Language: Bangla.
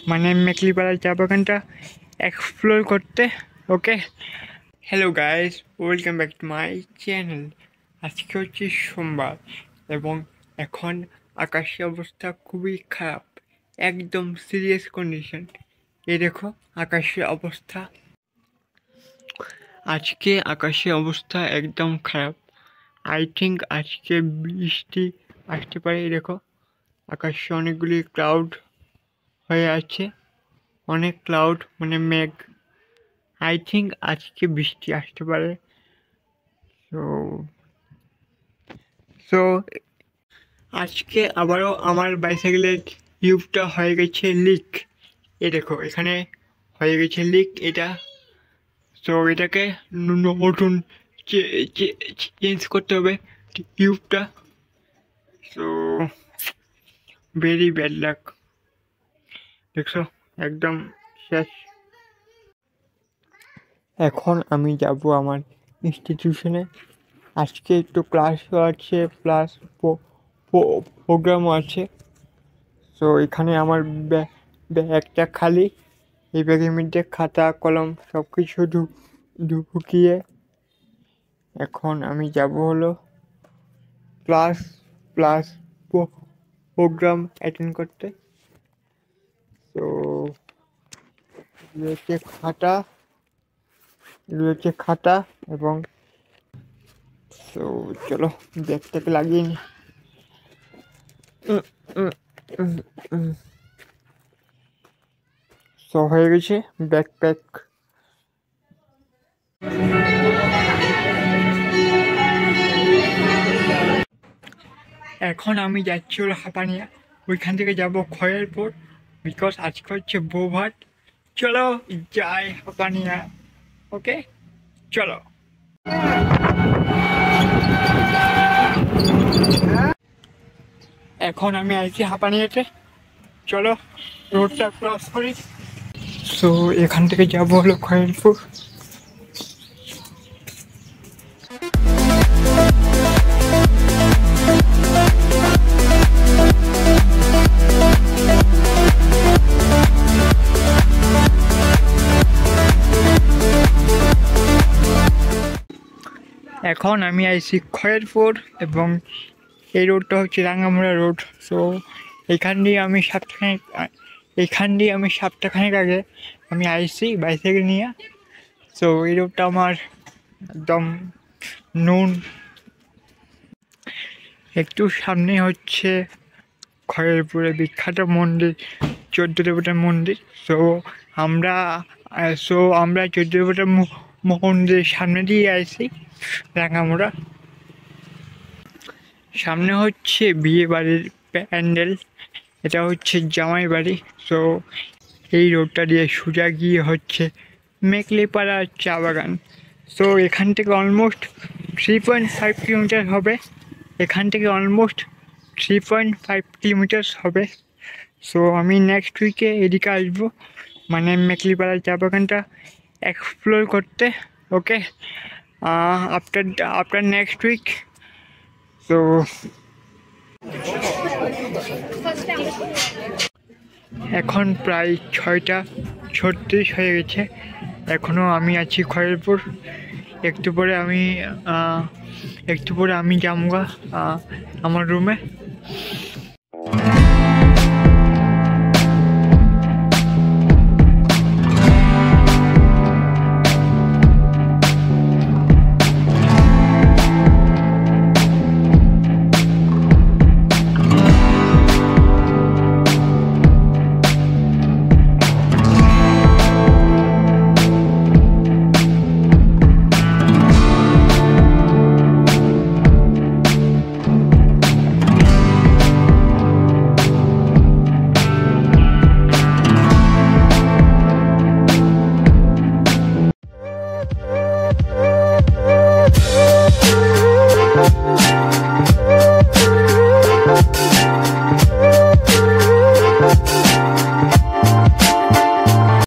মানে মেকলিপাড়া চা বাগানটা এক্সপ্লোর করতে। Okay, hello guys, welcome back to my channel. আজকে হচ্ছে সোমবার এবং এখন আকাশের অবস্থা খুবই খারাপ, একদম সিরিয়াস কন্ডিশন। এই দেখো আকাশের অবস্থা, আজকে আকাশের অবস্থা একদম খারাপ। আই থিঙ্ক আজকে বৃষ্টি আসতে পারে। এই দেখো আকাশে অনেকগুলি ক্লাউড হয়ে আছে, অনেক ক্লাউড মানে মেঘ। আই থিঙ্ক আজকে বৃষ্টি আসতে পারে। সো সো আজকে আবারও আমার বাইসাইকেলের টিউবটা হয়ে গেছে লিক। এ দেখো এখানে হয়ে গেছে লিক এটা। সো এটাকে নতুন চেঞ্জ করতে হবে টিউবটা। সো ভেরি ব্যাড লাক, দেখছো একদম শেষ। এখন আমি যাব আমার ইনস্টিটিউশনে। আজকে একটু ক্লাসও আছে প্লাস প্রোগ্রামও আছে। সো এখানে আমার ব্যাগটা খালি, এই ব্যাগের মধ্যে খাতা কলম সব কিছু ঢুকিয়ে এখন আমি যাব হলো ক্লাস প্লাস প্রোগ্রাম অ্যাটেন্ড করতে। তো রয়েছে খাতা এবং তো চলো ব্যাগটাকে লাগিয়ে নি। সো হয়ে গেছে ব্যাকপ্যাক। এখন আমি যাচ্ছি হলো হাঁপানিয়া, ওইখান থেকে যাবো খয়েরপুর, বিকজ আজকে হচ্ছে বৌভাত। চলো যাই হাঁপানিয়া। ওকে চলো। এখন আমি আইছি হাঁপানিয়াতে, চলো রোডটা ক্রস করি। সো এখান থেকে যাবো হলো খয়েরপুর। এখন আমি আইছি খয়েরপুর এবং এই রোডটা হচ্ছে রাঙ্গামুড়া রোড। সো এখান দিয়ে আমি সপ্তাহখানেক আগে আমি আইছি বাইসাইকেল নিয়ে। সো এই রোডটা আমার একদম নুন। একটু সামনে হচ্ছে খয়েরপুরের বিখ্যাত মন্দির, 14 দেবতার মন্দির। আমরা 14 দেবতার মন্দিরের সামনে দিয়ে আইছি রাঙ্গামুড়া। সামনে হচ্ছে বিয়ে বাড়ির প্যান্ডেল, এটা হচ্ছে জামাই বাড়ি। সো এই রোডটা দিয়ে সোজা গিয়ে হচ্ছে মেকলিপাড়া চা বাগান। সো এখান থেকে অলমোস্ট 3.5 কিলোমিটার হবে, এখান থেকে অলমোস্ট 3.5 কিলোমিটার্স হবে। সো আমি নেক্সট উইকে এদিকে আসবো, মানে মেকলিপাড়া চা বাগানটা এক্সপ্লোর করতে। ওকে, আফটার নেক্সট উইক। তো এখন প্রায় 6:36 হয়ে গেছে, এখনও আমি আছি খয়েরপুর। একটু পরে আমি যাবো আমার রুমে।